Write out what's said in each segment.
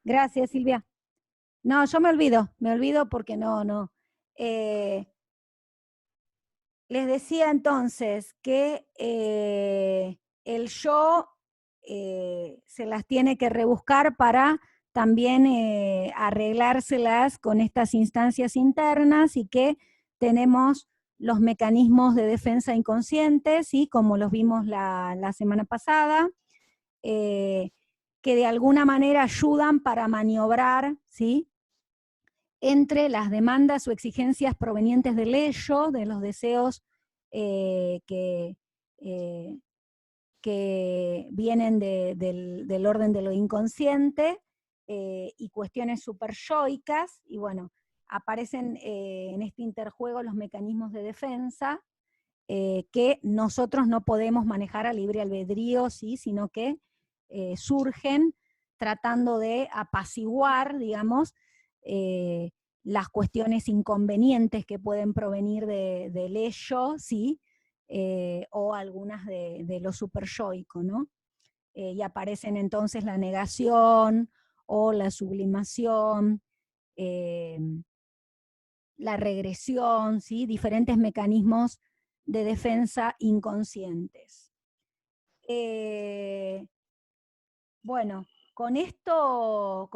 Gracias, Silvia. No, yo me olvido porque no. Eh, Les decía entonces que el yo se las tiene que rebuscar para también arreglárselas con estas instancias internas y que tenemos los mecanismos de defensa inconscientes, ¿sí? Como los vimos la semana pasada, eh, que de alguna manera ayudan para maniobrar, ¿sí? Entre las demandas o exigencias provenientes del ello, de los deseos eh, que, eh, que vienen del orden de lo inconsciente, y cuestiones superyoicas, y bueno, aparecen en este interjuego los mecanismos de defensa, que nosotros no podemos manejar a libre albedrío, ¿sí? Sino que surgen tratando de apaciguar, digamos, eh, las cuestiones inconvenientes que pueden provenir del ello, ¿sí? O algunas de lo superyoico, ¿no? Y aparecen entonces la negación o la sublimación, eh, la regresión, ¿sí? Diferentes mecanismos de defensa inconscientes. Bueno, con esto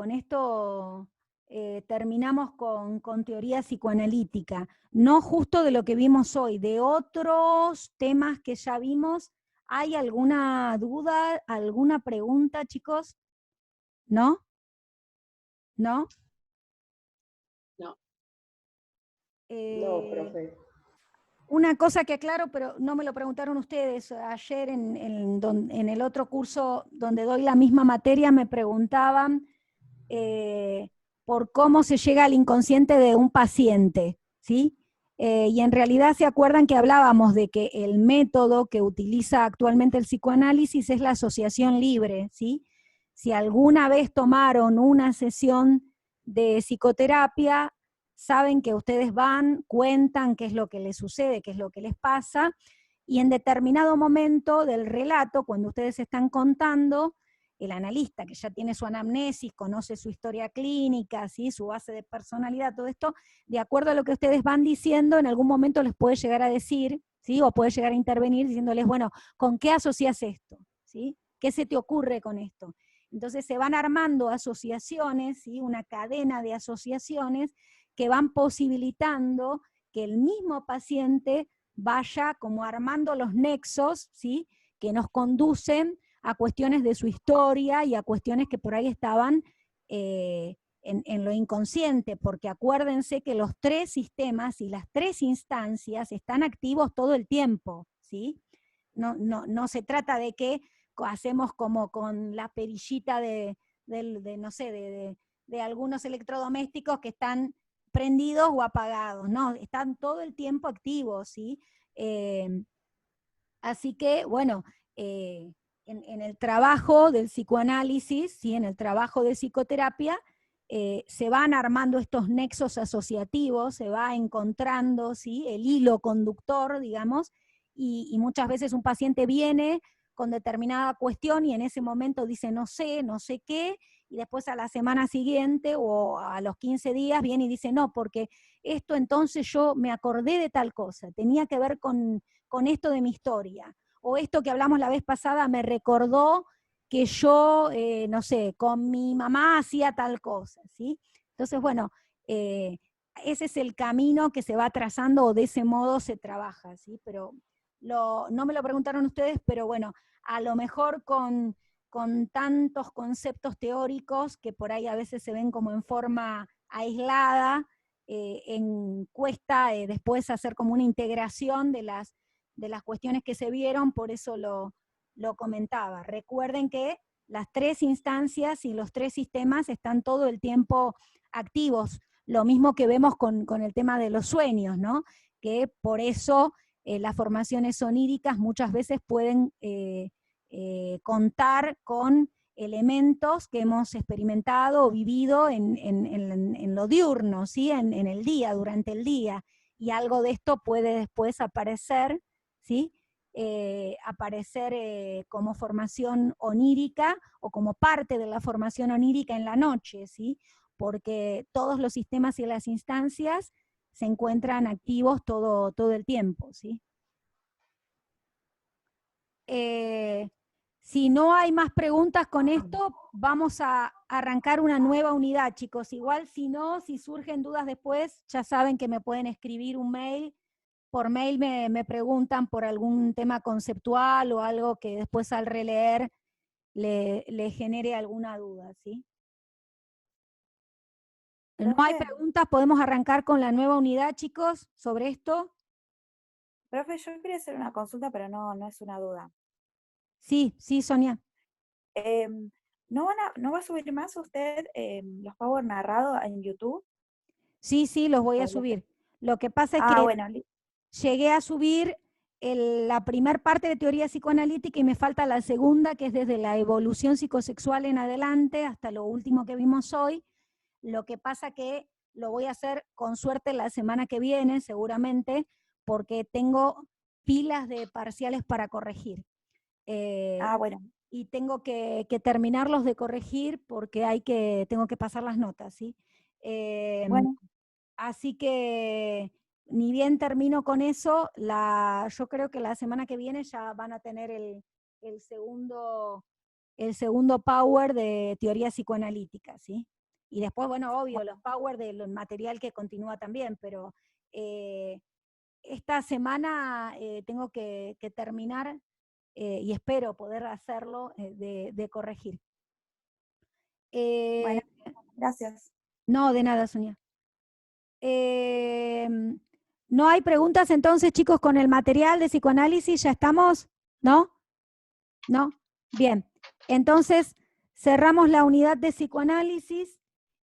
terminamos con teoría psicoanalítica, no justo de lo que vimos hoy, de otros temas que ya vimos. ¿Hay alguna duda, alguna pregunta, chicos? ¿No? ¿No? No, no, Eh, profe. Una cosa que aclaro, pero no me lo preguntaron ustedes, ayer en el otro curso donde doy la misma materia me preguntaban por cómo se llega al inconsciente de un paciente, ¿sí? Y en realidad se acuerdan que hablábamos de que el método que utiliza actualmente el psicoanálisis es la asociación libre, ¿sí? Si alguna vez tomaron una sesión de psicoterapia, saben que ustedes van, cuentan qué es lo que les sucede, qué es lo que les pasa, y en determinado momento del relato, cuando ustedes están contando, el analista que ya tiene su anamnesis, conoce su historia clínica, ¿sí? Su base de personalidad, todo esto, de acuerdo a lo que ustedes van diciendo, en algún momento les puede llegar a decir, ¿sí? O puede llegar a intervenir diciéndoles, bueno, ¿con qué asocias esto? ¿Sí? ¿Qué se te ocurre con esto? Entonces se van armando asociaciones, ¿sí? Una cadena de asociaciones que van posibilitando que el mismo paciente vaya como armando los nexos, ¿sí? Que nos conducen a cuestiones de su historia y a cuestiones que por ahí estaban en lo inconsciente, porque acuérdense que los tres sistemas y las tres instancias están activos todo el tiempo, ¿sí? No se trata de que hacemos como con la perillita no sé, de algunos electrodomésticos que están prendidos o apagados, no, están todo el tiempo activos, ¿sí? Eh, Así que, bueno, en el trabajo del psicoanálisis, ¿sí? En el trabajo de psicoterapia, se van armando estos nexos asociativos, se va encontrando, ¿sí? El hilo conductor, digamos, y muchas veces un paciente viene con determinada cuestión y en ese momento dice no sé, no sé qué, y después a la semana siguiente o a los 15 días viene y dice no, porque esto entonces yo me acordé de tal cosa, tenía que ver con esto de mi historia, o esto que hablamos la vez pasada me recordó que yo, no sé, con mi mamá hacía tal cosa, ¿sí? Entonces, bueno, ese es el camino que se va trazando o de ese modo se trabaja, ¿sí? Pero no me lo preguntaron ustedes, pero bueno, a lo mejor con tantos conceptos teóricos que por ahí a veces se ven como en forma aislada, cuesta después hacer como una integración de las cuestiones que se vieron, por eso lo comentaba. Recuerden que las tres instancias y los tres sistemas están todo el tiempo activos, lo mismo que vemos con el tema de los sueños, ¿no? Que por eso las formaciones oníricas muchas veces pueden contar con elementos que hemos experimentado o vivido en lo diurno, ¿sí? En el día, durante el día, y algo de esto puede después aparecer, ¿sí? aparecer como formación onírica o como parte de la formación onírica en la noche, ¿sí? Porque todos los sistemas y las instancias se encuentran activos todo el tiempo, ¿sí? Si no hay más preguntas con esto, vamos a arrancar una nueva unidad, chicos. Igual si no, si surgen dudas después, ya saben que me pueden escribir un mail. Por mail me preguntan por algún tema conceptual o algo que después al releer le genere alguna duda, ¿sí? No hay Profe, preguntas, podemos arrancar con la nueva unidad, chicos, sobre esto. profe, yo quería hacer una consulta, pero no es una duda. Sí, sí, Sonia. Em, ¿No va a subir más usted los Power narrados en YouTube? Sí, sí, los voy a O los- subir. Lo que pasa es Ah, que bueno, llegué a subir la primer parte de teoría psicoanalítica y me falta la segunda, que es desde la evolución psicosexual en adelante hasta lo último que vimos hoy. Lo que pasa que lo voy a hacer con suerte la semana que viene, seguramente, porque tengo pilas de parciales para corregir. bueno, Y tengo que terminarlos de corregir porque tengo que pasar las notas, ¿sí? bueno, Así que ni bien termino con eso, yo creo que la semana que viene ya van a tener el segundo, el segundo power de teoría psicoanalítica, ¿sí? Y después, bueno, obvio, los power del material que continúa también, pero esta semana tengo que terminar y espero poder hacerlo de corregir. bueno, gracias. No, de nada, Sonia. No hay preguntas entonces, chicos, con el material de psicoanálisis, ¿ya estamos? ¿No? ¿No? Bien. Entonces, cerramos la unidad de psicoanálisis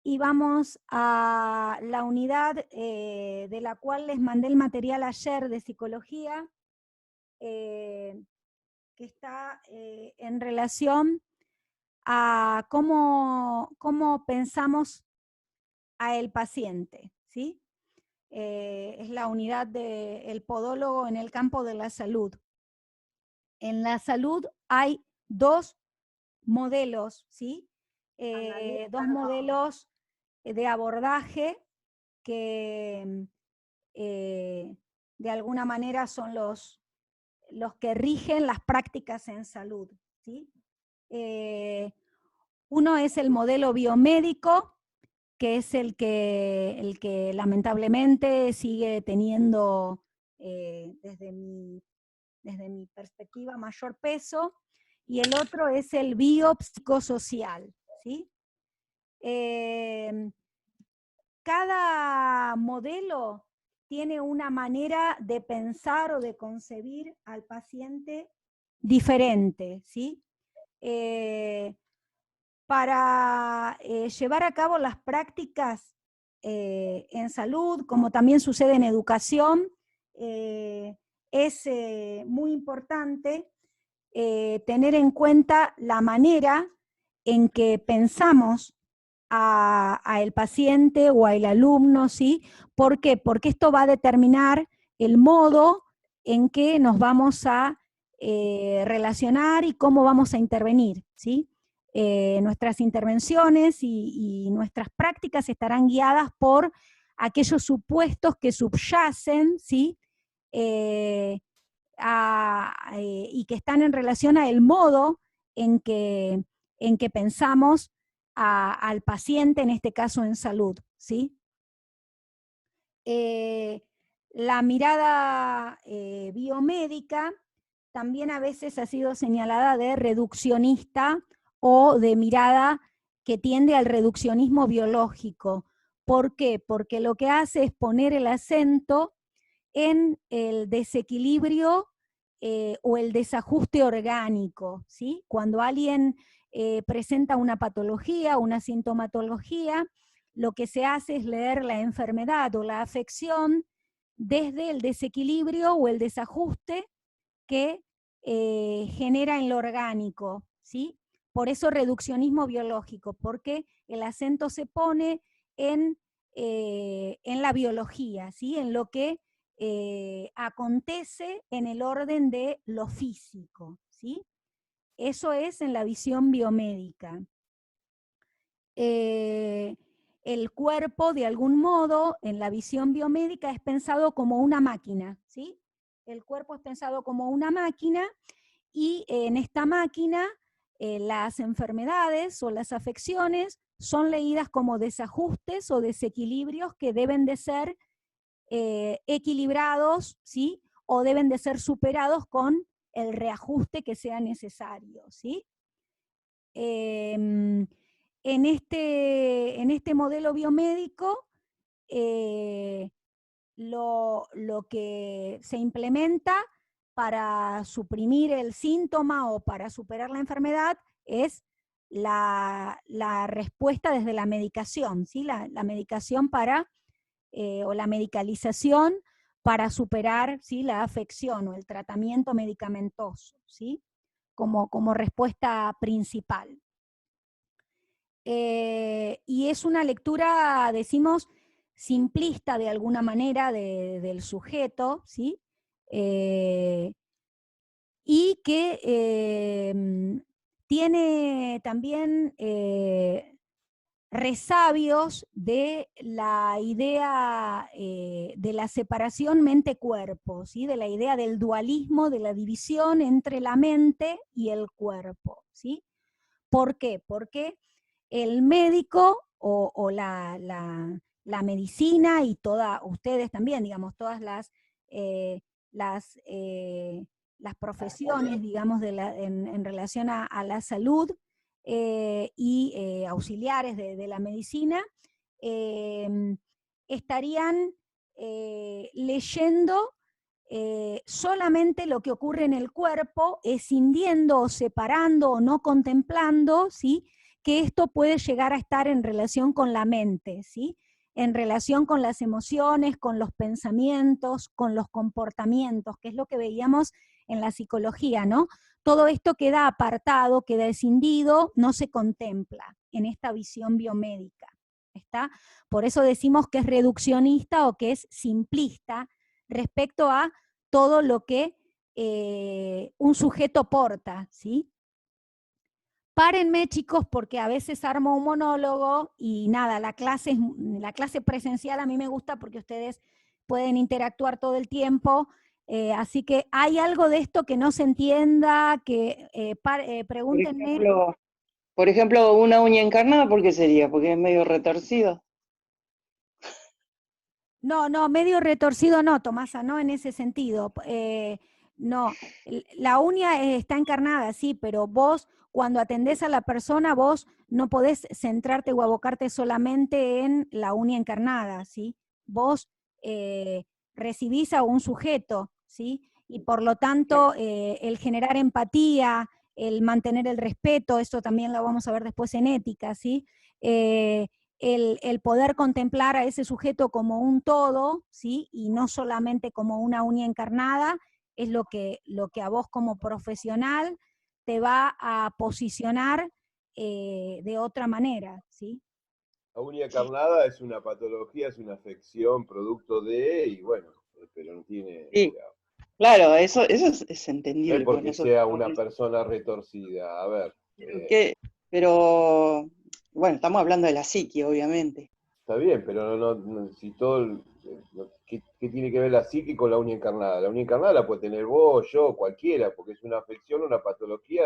y vamos a la unidad de la cual les mandé el material ayer de psicología, que está en relación a cómo pensamos a el paciente, ¿sí? Es la unidad del podólogo en el campo de la salud. En la salud hay dos modelos, ¿sí? Dos modelos de abordaje que de alguna manera son los que rigen las prácticas en salud, ¿sí? Uno es el modelo biomédico, que es el que lamentablemente sigue teniendo, desde mi perspectiva, mayor peso, y el otro es el biopsicosocial, ¿sí? Cada modelo tiene una manera de pensar o de concebir al paciente diferente, ¿sí? Para llevar a cabo las prácticas en salud, como también sucede en educación, es muy importante tener en cuenta la manera en que pensamos a el paciente o al alumno, ¿sí? ¿Por qué? Porque esto va a determinar el modo en que nos vamos a relacionar y cómo vamos a intervenir, ¿sí? Nuestras intervenciones y nuestras prácticas estarán guiadas por aquellos supuestos que subyacen, ¿sí? Y que están en relación a el modo en que pensamos al paciente, en este caso en salud, ¿sí? La mirada biomédica también a veces ha sido señalada de reduccionista o de mirada que tiende al reduccionismo biológico. ¿Por qué? Porque lo que hace es poner el acento en el desequilibrio o el desajuste orgánico, ¿sí? Cuando alguien presenta una patología, una sintomatología, lo que se hace es leer la enfermedad o la afección desde el desequilibrio o el desajuste que genera en lo orgánico, ¿sí? Por eso reduccionismo biológico, porque el acento se pone en la biología, ¿sí? En lo que acontece en el orden de lo físico, ¿sí? Eso es en la visión biomédica. El cuerpo, de algún modo, en la visión biomédica es pensado como una máquina, ¿sí? El cuerpo es pensado como una máquina y en esta máquina las enfermedades o las afecciones son leídas como desajustes o desequilibrios que deben de ser equilibrados, ¿sí? O deben de ser superados con el reajuste que sea necesario, ¿sí? En este modelo biomédico, lo que se implementa para suprimir el síntoma o para superar la enfermedad es la respuesta desde la medicación, ¿sí? La medicación o la medicalización para superar, ¿sí? La afección o el tratamiento medicamentoso, ¿sí? Como respuesta principal. Y es una lectura, decimos, simplista de alguna manera del sujeto, ¿sí? Y que tiene también resabios de la idea de la separación mente-cuerpo, ¿sí? De la idea del dualismo, de la división entre la mente y el cuerpo, ¿sí? ¿Por qué? Porque el médico o la medicina y ustedes también, digamos, todas eh, las, eh, las profesiones, digamos, en relación a la salud y auxiliares de la medicina, estarían leyendo solamente lo que ocurre en el cuerpo, escindiendo o separando o no contemplando, ¿sí? Que esto puede llegar a estar en relación con la mente, ¿sí? En relación con las emociones, con los pensamientos, con los comportamientos, que es lo que veíamos en la psicología, ¿no? Todo esto queda apartado, queda escindido, no se contempla en esta visión biomédica, ¿está? Por eso decimos que es reduccionista o que es simplista respecto a todo lo que un sujeto porta, ¿sí? Párenme, chicos, porque a veces armo un monólogo y nada, la clase presencial a mí me gusta porque ustedes pueden interactuar todo el tiempo, así que hay algo de esto que no se entienda, que pregúntenme. Por ejemplo, una uña encarnada, ¿por qué sería? Porque es medio retorcido. No, medio retorcido no, Tomasa, no en ese sentido. No, la uña está encarnada, sí, pero vos cuando atendés a la persona, vos no podés centrarte o abocarte solamente en la uña encarnada, ¿sí? Vos recibís a un sujeto, ¿sí? Y por lo tanto, el generar empatía, el mantener el respeto, esto también lo vamos a ver después en ética, ¿sí? El poder contemplar a ese sujeto como un todo, ¿sí? Y no solamente como una uña encarnada, es lo que a vos como profesional te va a posicionar de otra manera, ¿sí? La uña encarnada es una patología, es una afección producto de, y bueno, pero no tiene... Sí, claro, eso es entendible. No es porque sea una persona retorcida, a ver. Pero, bueno, estamos hablando de la psique, obviamente. Está bien, pero si todo... ¿Qué tiene que ver la psique con la uña encarnada? La uña encarnada la puede tener vos, yo, cualquiera, porque es una afección, una patología,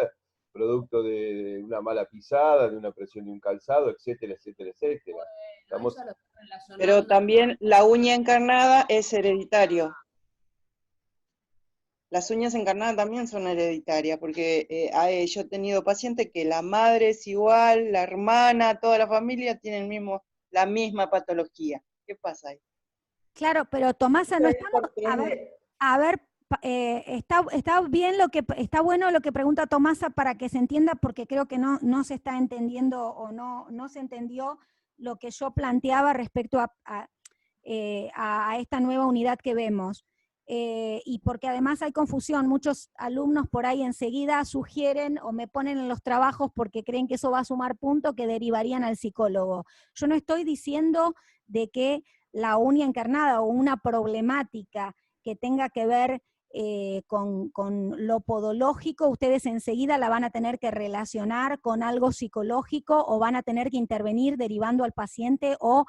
producto de una mala pisada, de una presión de un calzado, etcétera, etcétera, etcétera. Estamos... Pero también la uña encarnada es hereditario. Las uñas encarnadas también son hereditarias, porque yo he tenido pacientes que la madre es igual, la hermana, toda la familia tiene la misma patología. ¿Qué pasa ahí? Claro, pero Tomasa, no estamos... A ver, está bien está bueno lo que pregunta Tomasa para que se entienda, porque creo que no se está entendiendo o no se entendió lo que yo planteaba respecto a esta nueva unidad que vemos. Y porque además hay confusión, muchos alumnos por ahí enseguida sugieren o me ponen en los trabajos porque creen que eso va a sumar puntos que derivarían al psicólogo. Yo no estoy diciendo de que la uña encarnada o una problemática que tenga que ver con lo podológico, ustedes enseguida la van a tener que relacionar con algo psicológico o van a tener que intervenir derivando al paciente o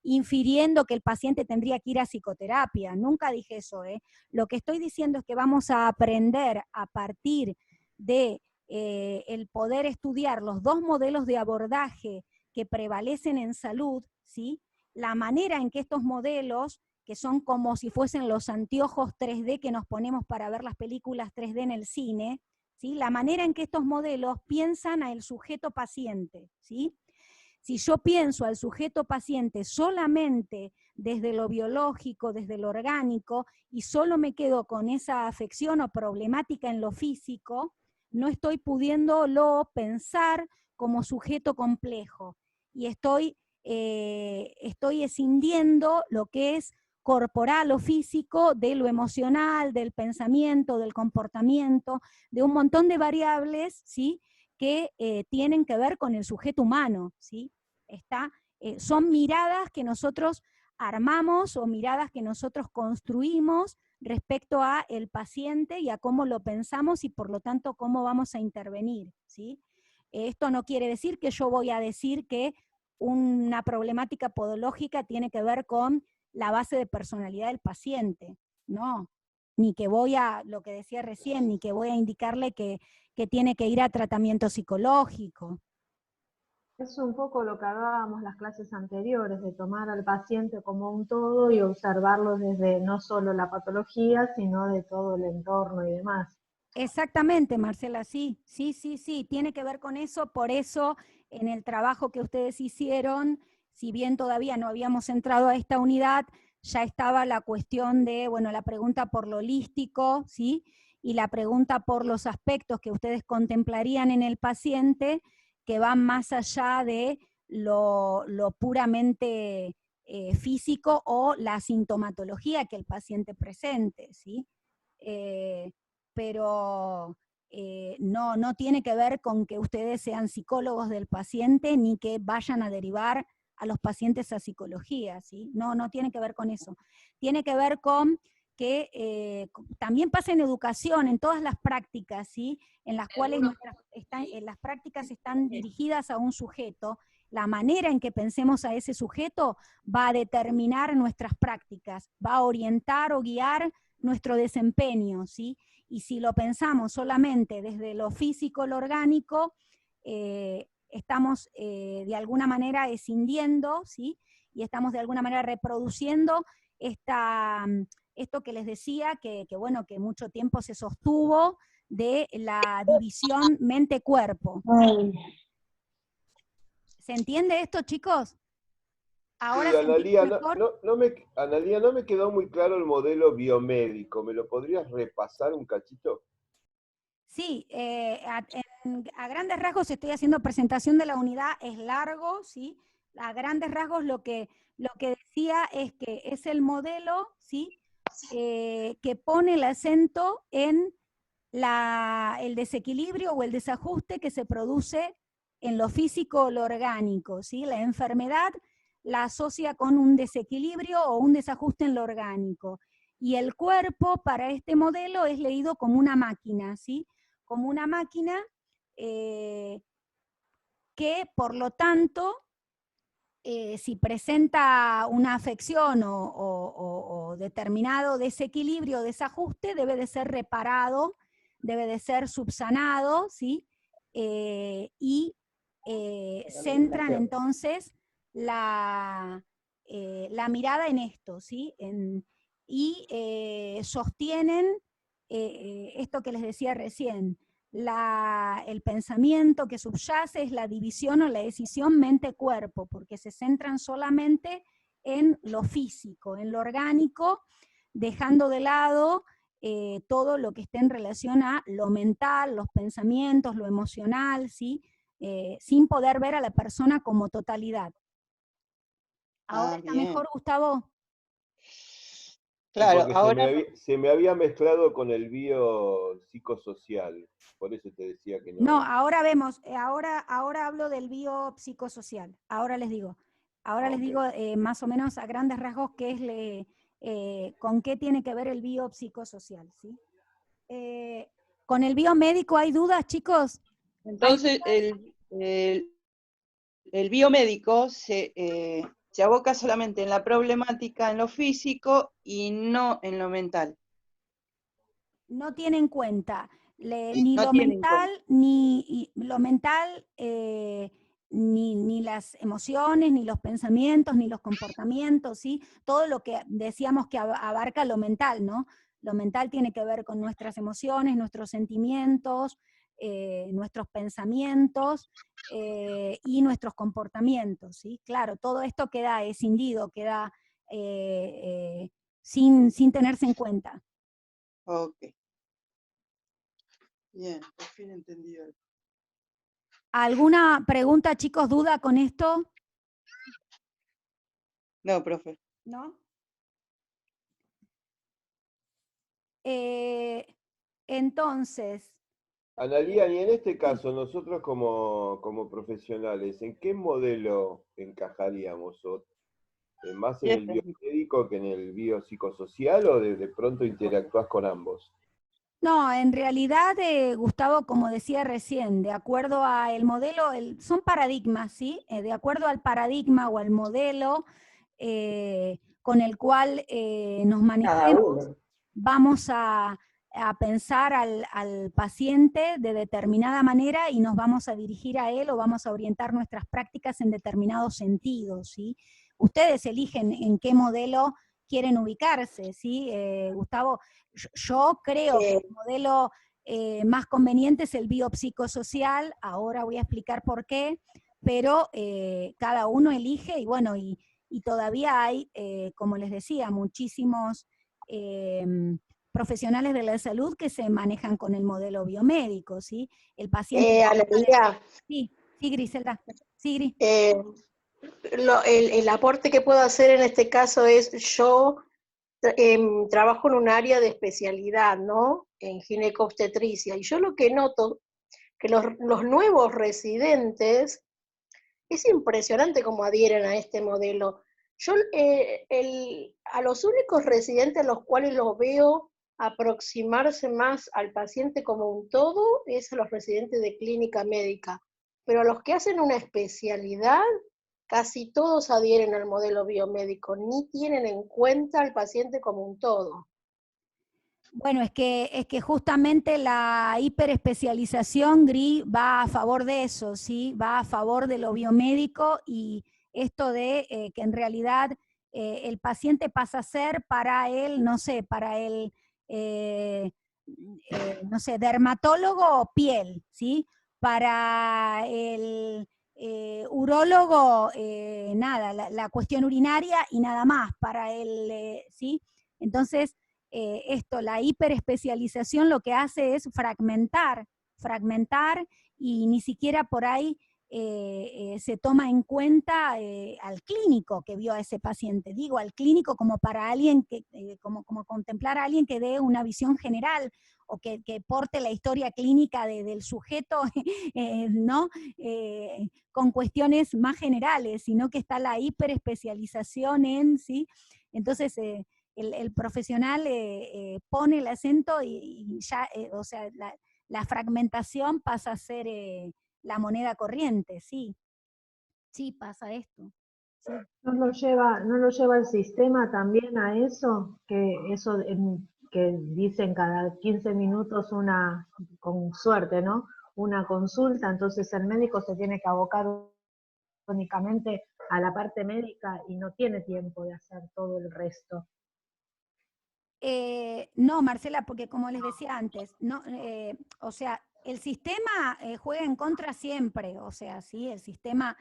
infiriendo que el paciente tendría que ir a psicoterapia. Nunca dije eso, ¿eh? Lo que estoy diciendo es que vamos a aprender a partir de el poder estudiar los dos modelos de abordaje que prevalecen en salud, ¿sí? La manera en que estos modelos, que son como si fuesen los anteojos 3D que nos ponemos para ver las películas 3D en el cine, ¿sí? La manera en que estos modelos piensan al sujeto paciente, ¿sí? Si yo pienso al sujeto paciente solamente desde lo biológico, desde lo orgánico, y solo me quedo con esa afección o problemática en lo físico, no estoy pudiéndolo pensar como sujeto complejo. Y estoy escindiendo lo que es corporal o físico de lo emocional, del pensamiento, del comportamiento, de un montón de variables, ¿sí?, que tienen que ver con el sujeto humano, ¿sí? Son miradas que nosotros armamos o miradas que nosotros construimos respecto a el paciente y a cómo lo pensamos y por lo tanto cómo vamos a intervenir, ¿sí? Esto no quiere decir que yo voy a decir que una problemática podológica tiene que ver con la base de personalidad del paciente, no, ni que voy a, lo que decía recién, ni que voy a indicarle que tiene que ir a tratamiento psicológico. Es un poco lo que hablábamos las clases anteriores, de tomar al paciente como un todo y observarlo desde no solo la patología, sino de todo el entorno y demás. Exactamente, Marcela, sí, tiene que ver con eso, por eso en el trabajo que ustedes hicieron, si bien todavía no habíamos entrado a esta unidad, ya estaba la cuestión de, bueno, la pregunta por lo holístico, ¿sí? Y la pregunta por los aspectos que ustedes contemplarían en el paciente, que van más allá de lo puramente físico o la sintomatología que el paciente presente, ¿sí? Pero no tiene que ver con que ustedes sean psicólogos del paciente ni que vayan a derivar a los pacientes a psicología, ¿sí? No tiene que ver con eso. Tiene que ver con que también pasa en educación, en todas las prácticas, ¿sí?, en las cuales las prácticas están dirigidas a un sujeto. La manera en que pensemos a ese sujeto va a determinar nuestras prácticas, va a orientar o guiar nuestro desempeño, ¿sí? Y si lo pensamos solamente desde lo físico, lo orgánico, estamos de alguna manera escindiendo, ¿sí? Y estamos de alguna manera reproduciendo esto que les decía, que bueno, que mucho tiempo se sostuvo de la división mente-cuerpo. ¿Se entiende esto, chicos? Ahora Sí, se entiende Analía, mejor. Analía, no me quedó muy claro el modelo biomédico. ¿Me lo podrías repasar un cachito? Sí, a grandes rasgos estoy haciendo presentación de la unidad, es largo, ¿sí? A grandes rasgos lo que decía es que es el modelo, ¿sí?, que pone el acento en el desequilibrio o el desajuste que se produce en lo físico o lo orgánico, ¿sí? La enfermedad la asocia con un desequilibrio o un desajuste en lo orgánico. Y el cuerpo para este modelo es leído como una máquina, ¿sí? Como una máquina que, por lo tanto, si presenta una afección o determinado desequilibrio o desajuste, debe de ser reparado, debe de ser subsanado, ¿sí? Y centran entonces la mirada en esto, ¿sí? Y sostienen esto que les decía recién, el pensamiento que subyace es la división o la decisión mente-cuerpo, porque se centran solamente en lo físico, en lo orgánico, dejando de lado todo lo que esté en relación a lo mental, los pensamientos, lo emocional, ¿sí? Sin poder ver a la persona como totalidad. ¿Ahora está Bien. mejor, Gustavo? Claro, Porque ahora se me había mezclado con el biopsicosocial. Por eso te decía que no. No, ahora vemos, ahora hablo del biopsicosocial, ahora les digo Ok. más o menos a grandes rasgos qué es con qué tiene que ver el biopsicosocial, ¿sí? ¿Con el biomédico hay dudas, chicos? Entonces, el biomédico se aboca solamente en la problemática, en lo físico y no en lo mental. No tiene en cuenta ni No lo tiene en mental, cuenta. ni las emociones, ni los pensamientos, ni los comportamientos, ¿sí? Todo lo que decíamos que abarca lo mental, ¿no? Lo mental tiene que ver con nuestras emociones, nuestros sentimientos, nuestros pensamientos y nuestros comportamientos, ¿sí? Claro, todo esto queda escindido, queda sin tenerse en cuenta. Ok. Bien, por fin entendí algo. ¿Alguna pregunta, chicos, duda con esto? No, profe. ¿No? Entonces, Analía, y en este caso, nosotros como profesionales, ¿en qué modelo encajaríamos? ¿O más en el biomédico que en el biopsicosocial o de pronto interactuás con ambos? no, en realidad, Gustavo, como decía recién, de acuerdo al modelo, son paradigmas, ¿sí? De acuerdo al paradigma o al modelo con el cual nos manejemos, vamos a pensar al paciente de determinada manera y nos vamos a dirigir a él o vamos a orientar nuestras prácticas en determinados sentidos, ¿sí? Ustedes eligen en qué modelo quieren ubicarse, ¿sí? Gustavo, yo creo que el modelo más conveniente es el biopsicosocial, ahora voy a explicar por qué, pero cada uno elige y bueno, y todavía hay, como les decía, muchísimos profesionales de la salud que se manejan con el modelo biomédico, ¿sí? El paciente... Analía, Sí, sí, Griselda. Sí, Gris. el aporte que puedo hacer en este caso es, yo trabajo en un área de especialidad, ¿no? En ginecobstetricia, y yo lo que noto, que los nuevos residentes, es impresionante cómo adhieren a este modelo. Yo a los únicos residentes a los cuales los veo aproximarse más al paciente como un todo es a los residentes de clínica médica, pero a los que hacen una especialidad, casi todos adhieren al modelo biomédico, ni tienen en cuenta al paciente como un todo. Bueno, es que justamente la hiperespecialización, Gris, va a favor de eso, ¿sí? Va a favor de lo biomédico y esto de que en realidad el paciente pasa a ser para él, no sé, para el, no sé, dermatólogo piel, ¿sí? Para el urólogo, nada, la cuestión urinaria y nada más, para el, ¿sí? Entonces, la hiperespecialización lo que hace es fragmentar y ni siquiera por ahí se toma en cuenta al clínico que vio a ese paciente. Digo, al clínico como para alguien que, como contemplar a alguien que dé una visión general o que porte la historia clínica del sujeto, ¿no? Con cuestiones más generales, sino que está la hiperespecialización en, ¿sí? Entonces, el profesional pone el acento y ya, o sea, la fragmentación pasa a ser la moneda corriente, sí. Sí, pasa esto. Sí. ¿No lo lleva el sistema también a eso? Que dicen cada 15 minutos con suerte, ¿no? Una consulta, entonces el médico se tiene que abocar únicamente a la parte médica y no tiene tiempo de hacer todo el resto. No, Marcela, porque como les decía antes, no, o sea, el sistema juega en contra siempre, o sea, sí, el sistema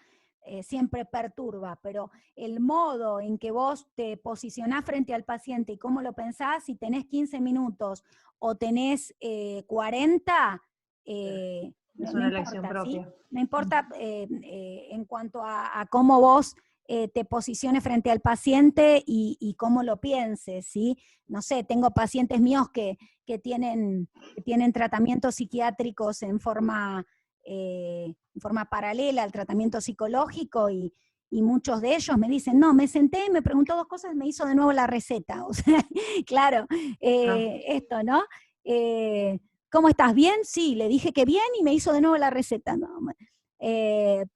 siempre perturba, pero el modo en que vos te posicionás frente al paciente y cómo lo pensás, si tenés 15 minutos o tenés 40, Es no una elección importa, ¿sí? propia. No importa en cuanto a cómo vos te posiciones frente al paciente y cómo lo pienses, ¿sí? No sé, tengo pacientes míos que tienen tratamientos psiquiátricos en forma paralela al tratamiento psicológico y y muchos de ellos me dicen, no, me senté, me preguntó 2 cosas, me hizo de nuevo la receta. O sea, claro, esto, ¿no? ¿Cómo estás? ¿Bien? Sí, le dije que bien y me hizo de nuevo la receta. No,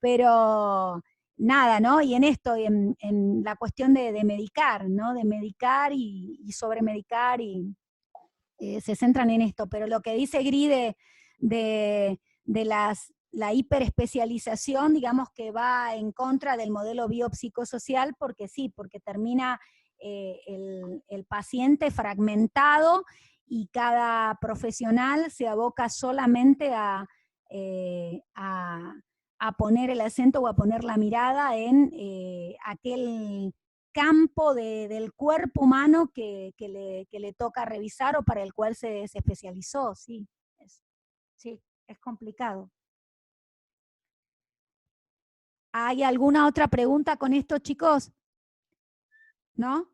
pero nada, ¿no? Y en esto, en la cuestión de medicar, ¿no? De medicar y sobremedicar, y se centran en esto. Pero lo que dice Gri de la hiperespecialización, digamos que va en contra del modelo biopsicosocial, porque sí, porque termina el paciente fragmentado y cada profesional se aboca solamente a poner el acento o a poner la mirada en aquel campo del cuerpo humano que le toca revisar o para el cual se especializó, sí, es complicado. ¿Hay alguna otra pregunta con esto, chicos? ¿No?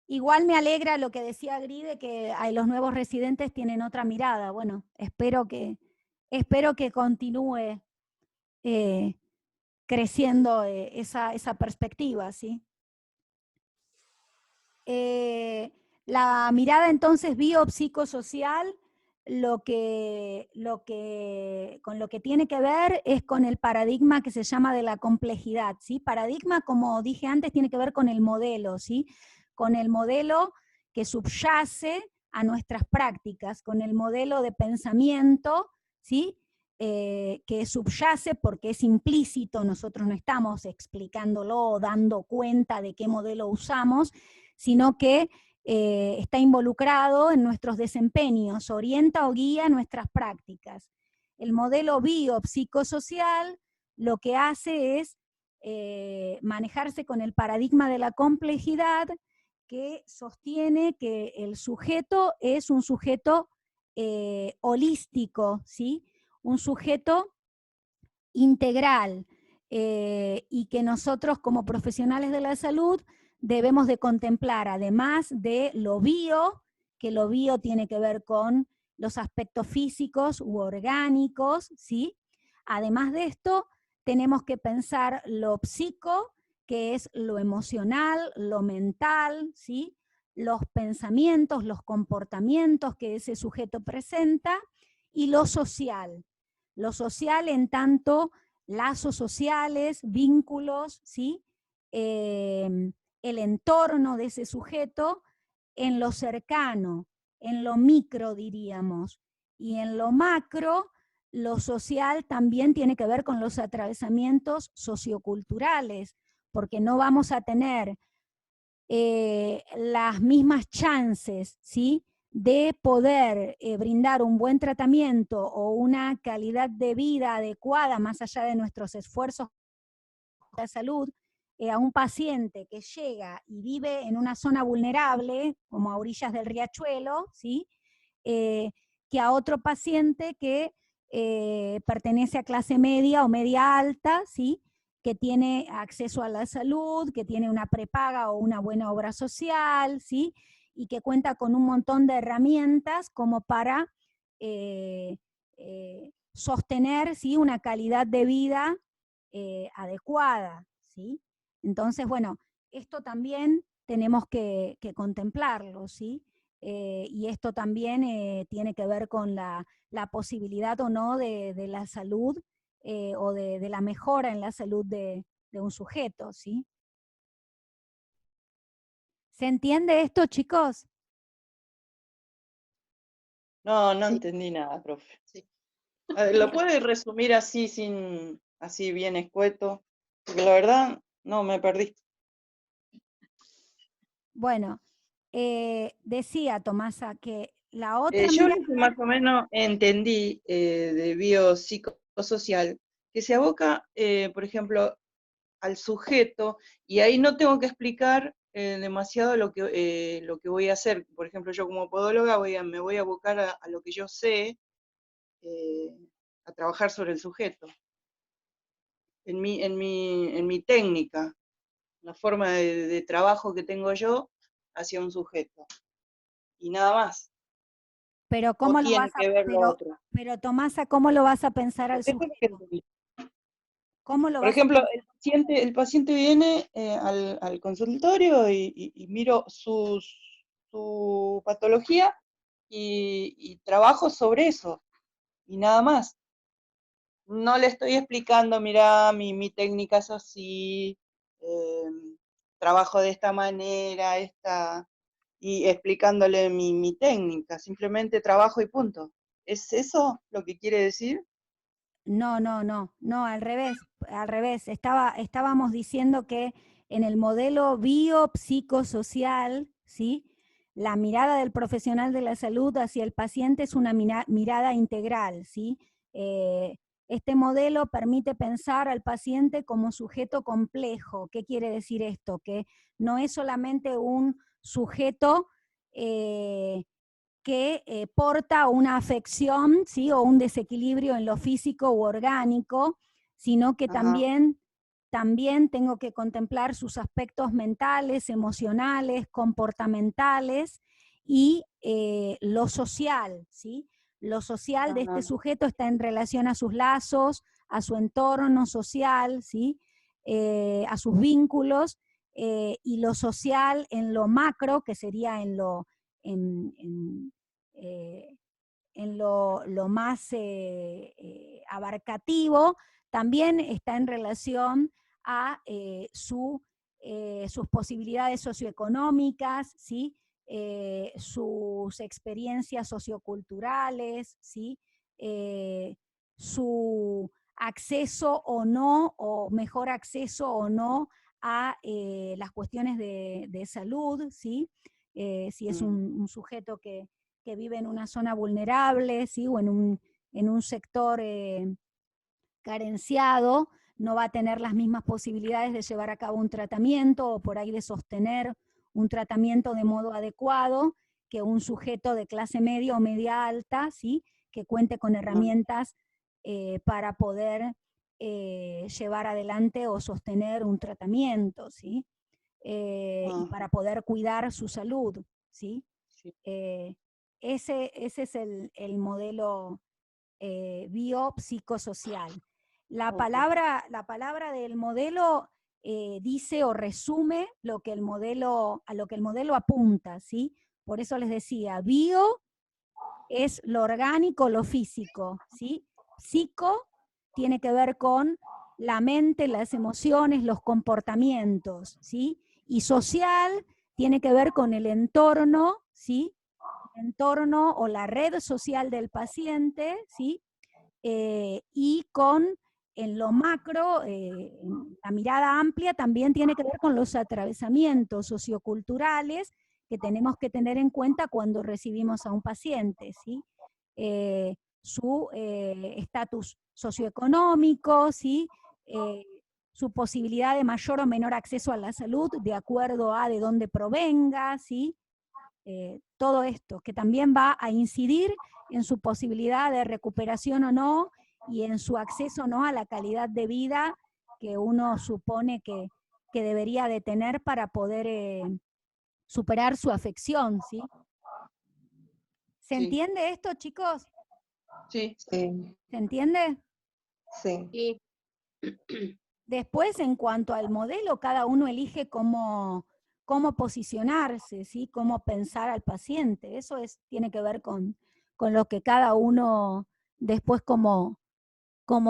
Igual me alegra lo que decía Gride, que los nuevos residentes tienen otra mirada. Bueno, espero que continúe creciendo esa perspectiva, ¿sí? La mirada entonces biopsicosocial, con lo que tiene que ver es con el paradigma que se llama de la complejidad, ¿sí? Paradigma, como dije antes, tiene que ver con el modelo, ¿sí? Con el modelo que subyace a nuestras prácticas, con el modelo de pensamiento, ¿sí? Que subyace porque es implícito, nosotros no estamos explicándolo o dando cuenta de qué modelo usamos, sino que está involucrado en nuestros desempeños, orienta o guía nuestras prácticas. El modelo biopsicosocial lo que hace es manejarse con el paradigma de la complejidad, que sostiene que el sujeto es un sujeto holístico, ¿sí? Un sujeto integral, y que nosotros como profesionales de la salud debemos de contemplar, además de lo bio, que lo bio tiene que ver con los aspectos físicos u orgánicos, ¿sí? Además de esto, tenemos que pensar lo psico, que es lo emocional, lo mental, ¿sí? Los pensamientos, los comportamientos que ese sujeto presenta, y lo social. Lo social en tanto lazos sociales, vínculos, ¿sí? El entorno de ese sujeto, en lo cercano, en lo micro diríamos, y en lo macro, lo social también tiene que ver con los atravesamientos socioculturales, porque no vamos a tener las mismas chances, ¿sí? De poder brindar un buen tratamiento o una calidad de vida adecuada, más allá de nuestros esfuerzos de salud, a un paciente que llega y vive en una zona vulnerable, como a orillas del riachuelo, ¿sí? Que a otro paciente que pertenece a clase media o media alta, ¿sí? Que tiene acceso a la salud, que tiene una prepaga o una buena obra social, ¿sí? Y que cuenta con un montón de herramientas como para sostener, ¿sí? Una calidad de vida adecuada, ¿sí? Entonces, bueno, esto también tenemos que contemplarlo, ¿sí? Y esto también tiene que ver con la posibilidad o no de la salud o de la mejora en la salud de un sujeto, ¿sí? ¿Se entiende esto, chicos? No, no Sí. entendí nada, profe. Sí. ¿Lo puede resumir así, así bien escueto? Porque la verdad, no, me perdí. Bueno, decía Tomasa que la otra Yo mirada... lo que más o menos entendí de biopsicosocial, que se aboca, por ejemplo, al sujeto, y ahí no tengo que explicar demasiado lo que voy a hacer. Por ejemplo, yo como podóloga me voy a abocar a lo que yo sé, a trabajar sobre el sujeto, en mi técnica, la forma de trabajo que tengo yo hacia un sujeto, y nada más. Pero O ¿cómo lo tiene vas a, que ver lo otro. pero Tomasa, ¿cómo lo vas a pensar al Eso es lo que sujeto? entendí. ¿Cómo lo Por vas a ejemplo, el paciente viene al consultorio y miro su patología y trabajo sobre eso, y nada más. No le estoy explicando, mira, mi técnica es así, trabajo de esta manera, y explicándole mi técnica, simplemente trabajo y punto. ¿Es eso lo que quiere decir? No, no, no, no, al revés. Estábamos diciendo que en el modelo biopsicosocial, ¿sí? La mirada del profesional de la salud hacia el paciente es una mirada integral, ¿sí? Este modelo permite pensar al paciente como sujeto complejo. ¿Qué quiere decir esto? Que no es solamente un sujeto que porta una afección, ¿sí? O un desequilibrio en lo físico u orgánico, sino que Ajá. también tengo que contemplar sus aspectos mentales, emocionales, comportamentales y lo social, ¿sí? Lo social de este Ajá. sujeto está en relación a sus lazos, a su entorno social, ¿sí? A sus vínculos, y lo social en lo macro, que sería en, en, eh, en lo más abarcativo, también está en relación a sus posibilidades socioeconómicas, ¿sí? Sus experiencias socioculturales, ¿sí? Su acceso o no, o mejor acceso o no a las cuestiones de salud, ¿sí? Si es un sujeto que vive en una zona vulnerable, ¿sí? O en un sector carenciado, no va a tener las mismas posibilidades de llevar a cabo un tratamiento o por ahí de sostener un tratamiento de modo adecuado que un sujeto de clase media o media alta, ¿sí? Que cuente con herramientas para poder llevar adelante o sostener un tratamiento, ¿sí? Y para poder cuidar su salud, ¿sí? Sí. Ese es el modelo biopsicosocial. La palabra del modelo dice o resume lo que a lo que el modelo apunta, ¿sí? Por eso les decía, bio es lo orgánico, lo físico, ¿sí? Psico tiene que ver con la mente, las emociones, los comportamientos, ¿sí? Y social tiene que ver con el entorno, ¿sí? El entorno o la red social del paciente, ¿sí? Y con, en lo macro, la mirada amplia también tiene que ver con los atravesamientos socioculturales que tenemos que tener en cuenta cuando recibimos a un paciente, ¿sí? Su estatus socioeconómico, ¿sí? Su posibilidad de mayor o menor acceso a la salud de acuerdo a de dónde provenga, ¿sí? Todo esto, que también va a incidir en su posibilidad de recuperación o no, y en su acceso o no a la calidad de vida que uno supone que debería de tener para poder superar su afección, ¿sí? ¿Se Sí. entiende esto, chicos? Sí. Sí, ¿Se entiende? sí. Y Después, en cuanto al modelo, cada uno elige cómo posicionarse, ¿sí? Cómo pensar al paciente. Eso tiene que ver con lo que cada uno, después como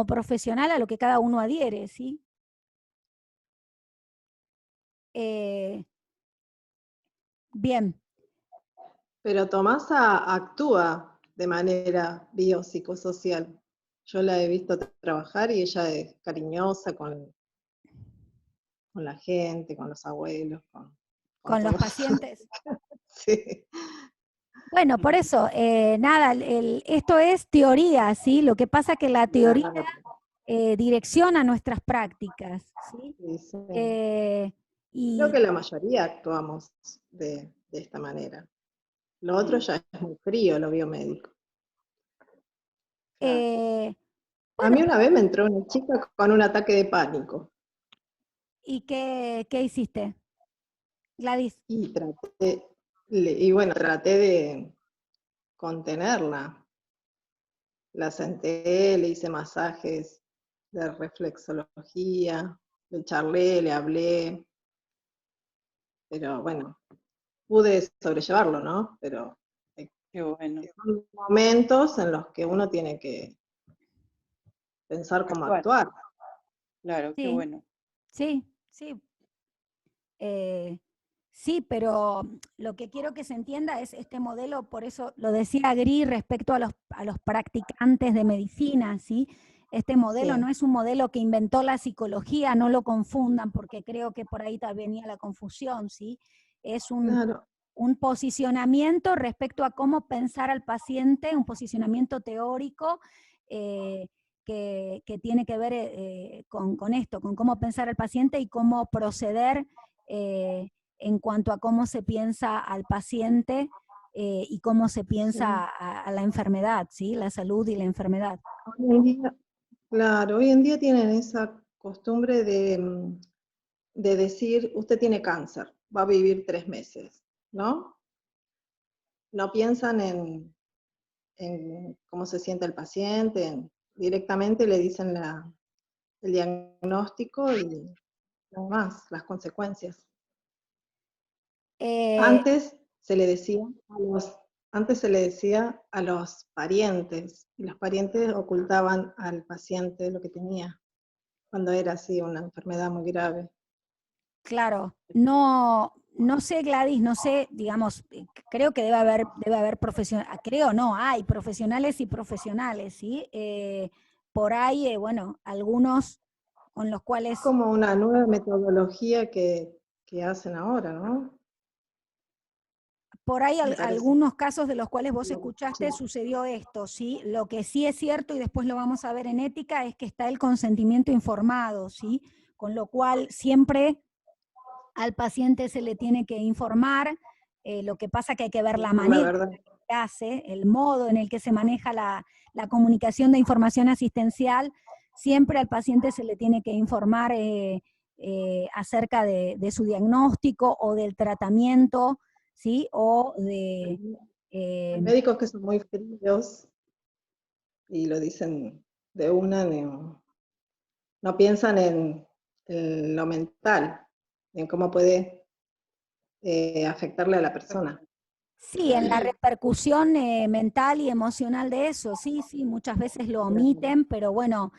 profesional, a lo que cada uno adhiere, ¿sí? Bien. Pero Tomasa actúa de manera biopsicosocial. Yo la he visto trabajar y ella es cariñosa con la gente, con los abuelos, con Con los todo. pacientes. Sí. Bueno, por eso, nada, esto es teoría, ¿sí? Lo que pasa que la teoría Claro, direcciona nuestras prácticas, ¿sí? sí, sí. Creo Y que la mayoría actuamos de esta manera. Lo otro ya es muy frío, lo biomédico. eh, A bueno, mí una vez me entró una chica con un ataque de pánico ¿y qué hiciste, Gladys? y traté de contenerla. La senté, le hice masajes de reflexología, le charlé, le hablé, pero bueno, pude sobrellevarlo, ¿no? Pero Qué bueno. son momentos en los que uno tiene que pensar cómo actuar. Claro, qué Sí, bueno. sí, sí. Sí, pero lo que quiero que se entienda es este modelo, por eso lo decía Gris respecto a los practicantes de medicina, ¿sí? Este modelo Sí. no es un modelo que inventó la psicología, no lo confundan, porque creo que por ahí venía la confusión, ¿sí? Es Claro, un posicionamiento respecto a cómo pensar al paciente, un posicionamiento teórico que tiene que ver con esto, con cómo pensar al paciente y cómo proceder en cuanto a cómo se piensa al paciente y cómo se sí. piensa a la enfermedad, ¿sí? La salud y la enfermedad. Hoy en día, claro, hoy en día tienen esa costumbre de decir, usted tiene cáncer, va a vivir 3 meses, ¿no? No piensan en cómo se siente el paciente, directamente le dicen el diagnóstico y no más, las consecuencias. Eh, Antes se le decía antes se le decía a los parientes, y los parientes ocultaban al paciente lo que tenía, cuando era así una enfermedad muy grave. claro, no sé, Gladys, no sé, digamos, creo que debe haber profesionales, creo no, hay profesionales y profesionales, ¿sí? Por ahí, bueno, algunos con los Es cuales, como una nueva metodología que hacen ahora, ¿no? por ahí Me parece. algunos casos de los cuales vos Lo que escuché. escuchaste sucedió esto, ¿sí? Lo que sí es cierto, y después lo vamos a ver en ética, es que está el consentimiento informado, ¿sí? Con lo cual siempre al paciente se le tiene que informar, lo que pasa que hay que ver la Decir la manera verdad. que hace, el modo en el que se maneja la comunicación de información asistencial, siempre al paciente se le tiene que informar acerca de su diagnóstico o del tratamiento, ¿sí? O de... Hay eh, médicos que son muy fríos y lo dicen de una, no piensan en lo mental, en cómo puede afectarle a la persona. Sí, en la repercusión mental y emocional de eso, sí, sí, muchas veces lo omiten, pero bueno,